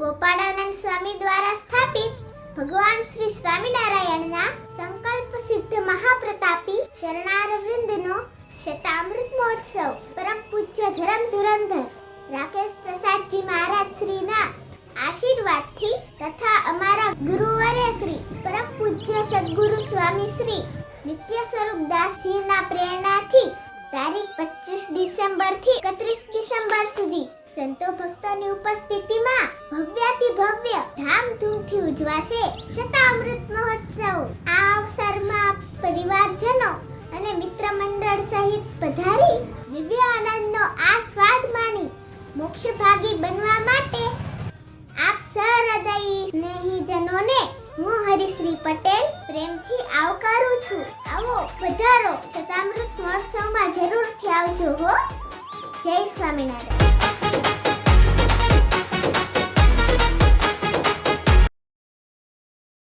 ગોપાળાનંદ સ્વામી દ્વારા સ્થાપિત ભગવાન શ્રી સ્વામિનારાયણના સંકલ્પ સિદ્ધ મહાપ્રતાપી શરણારવિંદનો શતામૃત મહોત્સવ પરમ પૂજ્ય ધર્મ ધુરંધર રાકેશ પ્રસાદજી મહારાજ શ્રીના આશીર્વાદથી તથા અમારા ગુરુવર્ય શ્રી પરમ પૂજ્ય સદગુરુ સ્વામી શ્રી નિત્ય સ્વરૂપ દાસજીના પ્રેરણાથી તારીખ 25 ડિસેમ્બર થી 31 ડિસેમ્બર સુધી સંતો ભક્તોની ઉપસ્થિતિમાં ભવ્યાતિ ભવ્ય ધામધૂમથી ઉજવાશે શતામૃત મહોત્સવ. આ અવસરમાં પરિવારજનો અને મિત્ર મંડળ સહિત પધારી દિવ્ય આનંદનો આ સ્વાદ માણી મોક્ષભાગી બનવા માટે આપ સહૃદયી સ્નેહીજનોને હું હરિશ્રી પટેલ પ્રેમથી આવકારું છું. આવો પધારો, શતામૃત મહોત્સવમાં જરૂરથી આવજો હો. જય સ્વામિનારાયણ.